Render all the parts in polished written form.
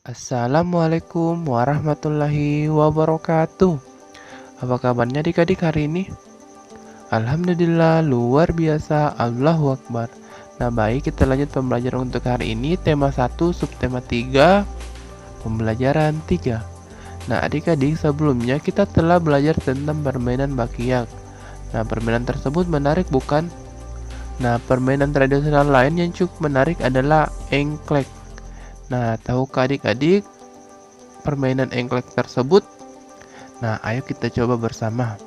Assalamualaikum warahmatullahi wabarakatuh. Apa kabarnya adik-adik hari ini? Alhamdulillah, luar biasa, Allahu Akbar. Nah, baik, kita lanjut pembelajaran untuk hari ini. Tema 1, subtema 3, pembelajaran 3. Nah, adik-adik, sebelumnya kita telah belajar tentang permainan bakyak. Nah, permainan tersebut menarik bukan? Nah, permainan tradisional lain yang cukup menarik adalah engklek. Nah, tahukah adik-adik permainan engklek tersebut? Nah, ayo kita coba bersama.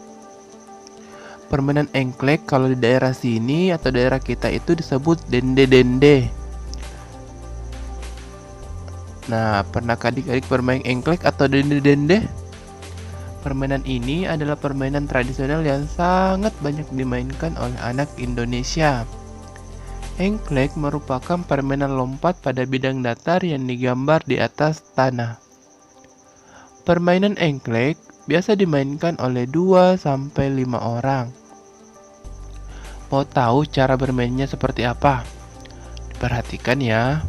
Permainan engklek kalau di daerah sini atau daerah kita itu disebut dende-dende. Nah, pernahkah adik-adik bermain engklek atau dende-dende? Permainan ini adalah permainan tradisional yang sangat banyak dimainkan oleh anak Indonesia. Engklek merupakan permainan lompat pada bidang datar yang digambar di atas tanah. Permainan engklek biasa dimainkan oleh 2-5 orang. Mau tahu cara bermainnya seperti apa? Perhatikan ya.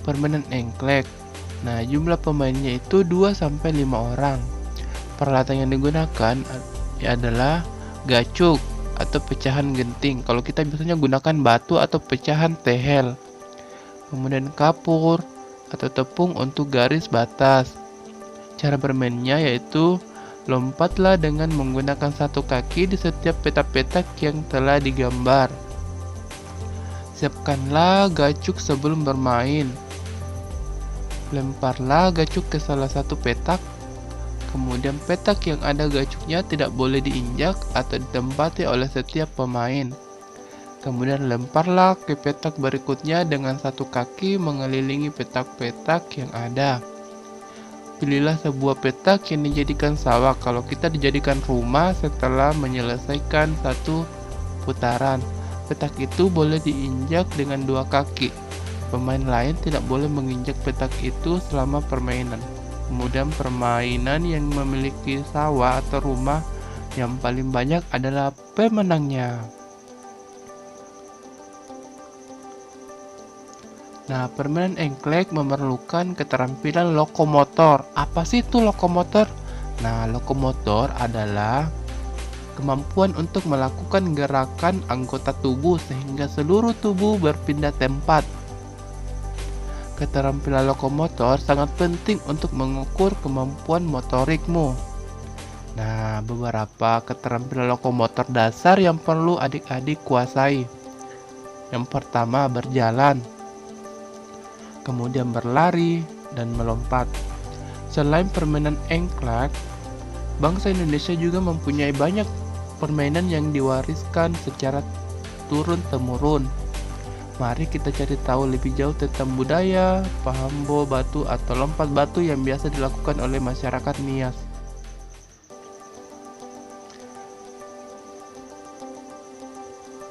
Permainan engklek. Nah, jumlah pemainnya itu 2-5 orang. Peralatan yang digunakan adalah gacuk atau pecahan genting. Kalau kita biasanya gunakan batu atau pecahan tehel. Kemudian kapur atau tepung untuk garis batas. Cara bermainnya yaitu lompatlah dengan menggunakan satu kaki di setiap petak-petak yang telah digambar. Siapkanlah gacuk sebelum bermain. Lemparlah gacuk ke salah satu petak. Kemudian petak yang ada gacuknya tidak boleh diinjak atau ditempati oleh setiap pemain. Kemudian lemparlah ke petak berikutnya dengan satu kaki mengelilingi petak-petak yang ada. Pilihlah sebuah petak yang dijadikan sawah kalau kita dijadikan rumah setelah menyelesaikan satu putaran. Petak itu boleh diinjak dengan dua kaki. Pemain lain tidak boleh menginjak petak itu selama permainan. Kemudian permainan yang memiliki sawah atau rumah yang paling banyak adalah pemenangnya. Nah, permainan engklek memerlukan keterampilan lokomotor. Apa sih itu lokomotor? Nah, lokomotor adalah kemampuan untuk melakukan gerakan anggota tubuh sehingga seluruh tubuh berpindah tempat. Keterampilan lokomotor sangat penting untuk mengukur kemampuan motorikmu. Nah, beberapa keterampilan lokomotor dasar yang perlu adik-adik kuasai. Yang pertama, berjalan. Kemudian berlari dan melompat. Selain permainan engklek, bangsa Indonesia juga mempunyai banyak permainan yang diwariskan secara turun-temurun. Mari kita cari tahu lebih jauh tentang budaya pahambo batu atau lompat batu yang biasa dilakukan oleh masyarakat Nias.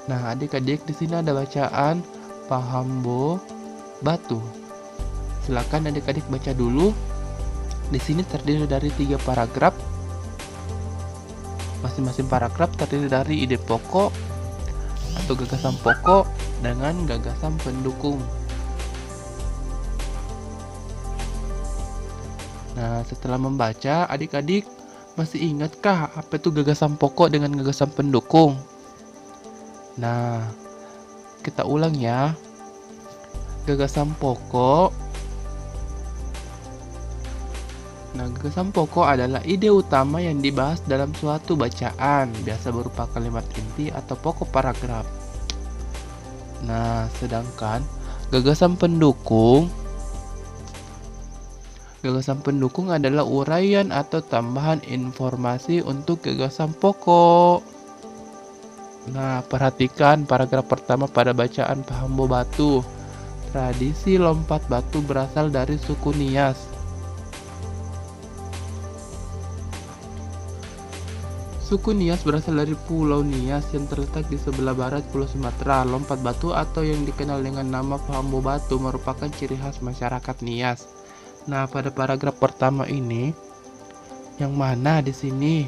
Nah, adik-adik, di sini ada bacaan pahambo batu. Silakan adik-adik baca dulu. Di sini terdiri dari 3 paragraf. Masing-masing paragraf terdiri dari ide pokok atau gagasan pokok dengan gagasan pendukung. Nah, setelah membaca, adik-adik masih ingatkah apa itu gagasan pokok dengan gagasan pendukung? Nah, kita ulang ya. Gagasan pokok. Nah, gagasan pokok adalah ide utama yang dibahas dalam suatu bacaan, biasa berupa kalimat inti atau pokok paragraf. Nah, sedangkan gagasan pendukung adalah uraian atau tambahan informasi untuk gagasan pokok. Nah, perhatikan paragraf pertama pada bacaan pahambo batu. Tradisi lompat batu berasal dari suku Nias. Suku Nias berasal dari Pulau Nias yang terletak di sebelah barat Pulau Sumatera. Lompat batu atau yang dikenal dengan nama pahambo batu merupakan ciri khas masyarakat Nias. Nah, pada paragraf pertama ini, yang mana di sini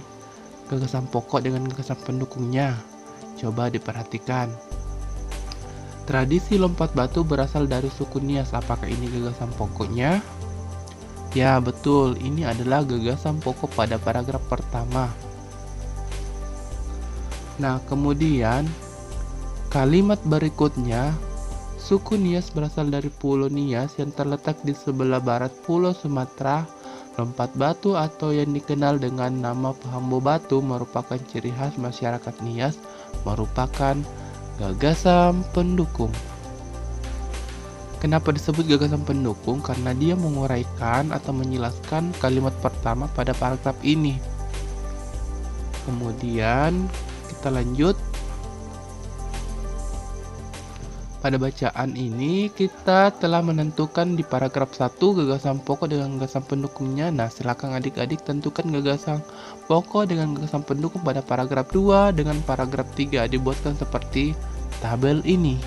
gagasan pokok dengan gagasan pendukungnya? Coba diperhatikan. Tradisi lompat batu berasal dari suku Nias. Apakah ini gagasan pokoknya? Ya, betul. Ini adalah gagasan pokok pada paragraf pertama. Nah, kemudian kalimat berikutnya, suku Nias berasal dari Pulau Nias yang terletak di sebelah barat Pulau Sumatera. Lompat batu atau yang dikenal dengan nama Pahambo Batu merupakan ciri khas masyarakat Nias, merupakan gagasan pendukung. Kenapa disebut gagasan pendukung? Karena dia menguraikan atau menjelaskan kalimat pertama pada paragraf ini. Kemudian kita lanjut. Pada bacaan ini kita telah menentukan di paragraf 1 gagasan pokok dengan gagasan pendukungnya. Nah, silakan adik-adik tentukan gagasan pokok dengan gagasan pendukung pada paragraf 2 dengan paragraf 3. Dibuatkan seperti tabel ini.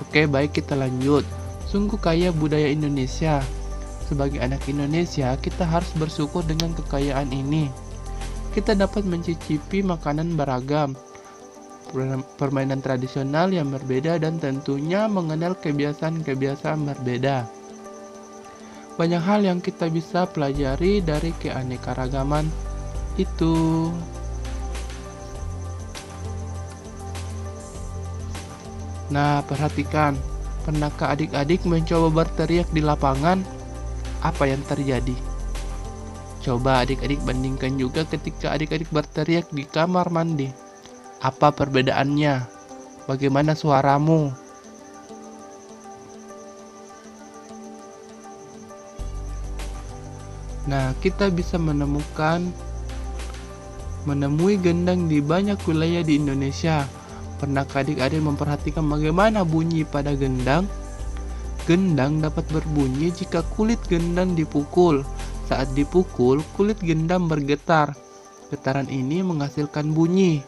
Oke, baik, kita lanjut. Sungguh kaya budaya Indonesia. Sebagai anak Indonesia, kita harus bersyukur dengan kekayaan ini. Kita dapat mencicipi makanan beragam, permainan tradisional yang berbeda, dan tentunya mengenal kebiasaan-kebiasaan berbeda. Banyak hal yang kita bisa pelajari dari keanekaragaman itu. Nah, perhatikan, pernahkah adik-adik mencoba berteriak di lapangan? Apa yang terjadi? Coba adik-adik bandingkan juga ketika adik-adik berteriak di kamar mandi. Apa perbedaannya? Bagaimana suaramu? Nah, kita bisa menemui gendang di banyak wilayah di Indonesia. Pernahkah adik-adik memperhatikan bagaimana bunyi pada gendang? Gendang dapat berbunyi jika kulit gendang dipukul. Saat dipukul, kulit gendang bergetar. Getaran ini menghasilkan bunyi.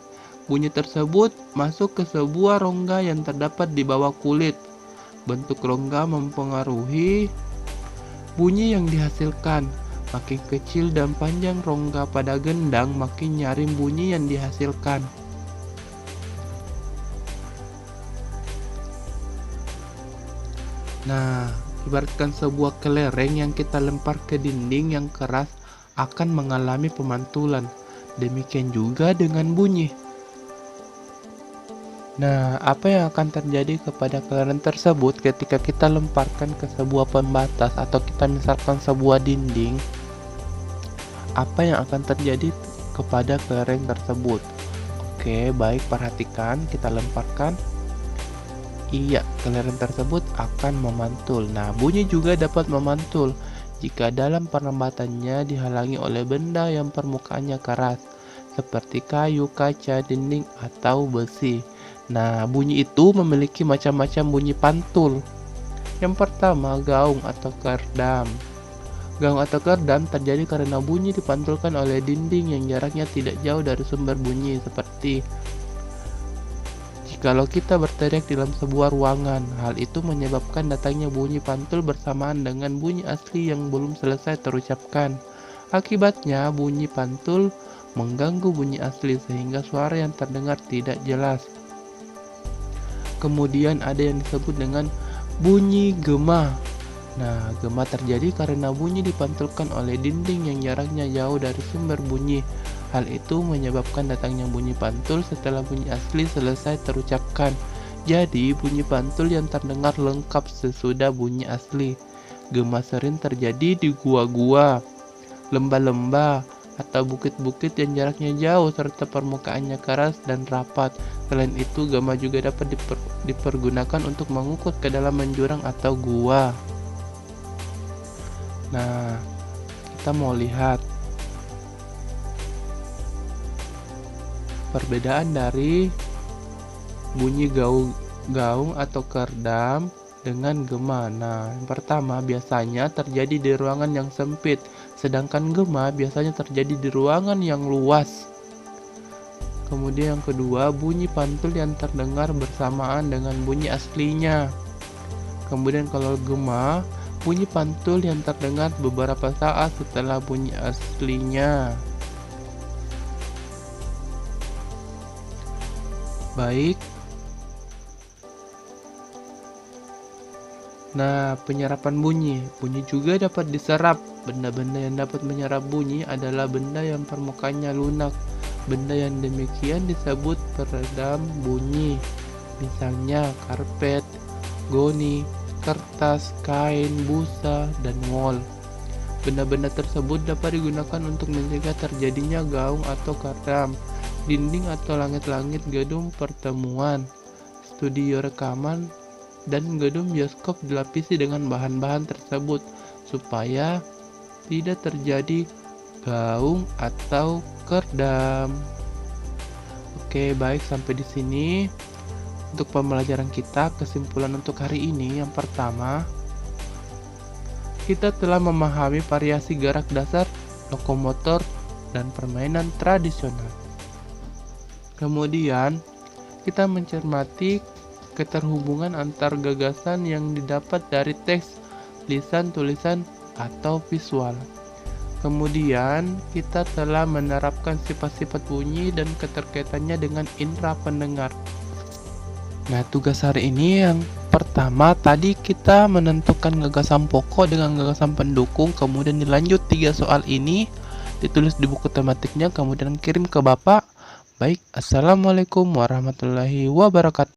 Bunyi tersebut masuk ke sebuah rongga yang terdapat di bawah kulit. Bentuk rongga mempengaruhi bunyi yang dihasilkan. Makin kecil dan panjang rongga pada gendang, makin nyaring bunyi yang dihasilkan. Nah, ibaratkan sebuah kelereng yang kita lempar ke dinding yang keras akan mengalami pemantulan. Demikian juga dengan bunyi. Nah, apa yang akan terjadi kepada kelereng tersebut ketika kita lemparkan ke sebuah pembatas atau kita misalkan sebuah dinding? Apa yang akan terjadi kepada kelereng tersebut? Oke, baik, perhatikan, kita lemparkan. Iya, kelereng tersebut akan memantul. Nah, bunyi juga dapat memantul jika dalam penembatannya dihalangi oleh benda yang permukaannya keras, seperti kayu, kaca, dinding, atau besi. Nah, bunyi itu memiliki macam-macam bunyi pantul. Yang pertama, gaung atau kerdam. Gaung atau kerdam terjadi karena bunyi dipantulkan oleh dinding yang jaraknya tidak jauh dari sumber bunyi, seperti jikalau kita berteriak dalam sebuah ruangan. Hal itu menyebabkan datangnya bunyi pantul bersamaan dengan bunyi asli yang belum selesai terucapkan. Akibatnya, bunyi pantul mengganggu bunyi asli sehingga suara yang terdengar tidak jelas. Kemudian ada yang disebut dengan bunyi gema. Nah, gema terjadi karena bunyi dipantulkan oleh dinding yang jaraknya jauh dari sumber bunyi. Hal itu menyebabkan datangnya bunyi pantul setelah bunyi asli selesai terucapkan. Jadi, bunyi pantul yang terdengar lengkap sesudah bunyi asli. Gema sering terjadi di gua-gua, lembah-lembah, atau bukit-bukit yang jaraknya jauh serta permukaannya keras dan rapat. Selain itu, gema juga dapat dipergunakan untuk mengukur ke dalam jurang atau gua. Nah, kita mau lihat perbedaan dari bunyi gaung atau kerdam dengan gema. Nah, yang pertama biasanya terjadi di ruangan yang sempit, sedangkan gema biasanya terjadi di ruangan yang luas. Kemudian yang kedua, bunyi pantul yang terdengar bersamaan dengan bunyi aslinya. Kemudian kalau gema, bunyi pantul yang terdengar beberapa saat setelah bunyi aslinya. Baik. Nah, penyerapan bunyi. Bunyi juga dapat diserap. Benda-benda yang dapat menyerap bunyi adalah benda yang permukaannya lunak. Benda yang demikian disebut peredam bunyi. Misalnya karpet, goni, kertas, kain, busa, dan wol. Benda-benda tersebut dapat digunakan untuk mencegah terjadinya gaung atau kardam, dinding atau langit-langit gedung pertemuan, studio rekaman, dan gedung bioskop dilapisi dengan bahan-bahan tersebut supaya tidak terjadi gaung atau kerdam. Oke, baik, sampai di sini untuk pembelajaran kita. Kesimpulan untuk hari ini, yang pertama, kita telah memahami variasi gerak dasar, lokomotor, dan permainan tradisional. Kemudian, kita mencermati keterhubungan antar gagasan yang didapat dari teks, lisan, tulisan, atau visual. Kemudian, kita telah menerapkan sifat-sifat bunyi dan keterkaitannya dengan indera pendengar. Nah, tugas hari ini yang pertama tadi kita menentukan gagasan pokok dengan gagasan pendukung, kemudian dilanjut 3 soal ini, ditulis di buku tematiknya, kemudian kirim ke Bapak. Baik, Assalamualaikum warahmatullahi wabarakatuh.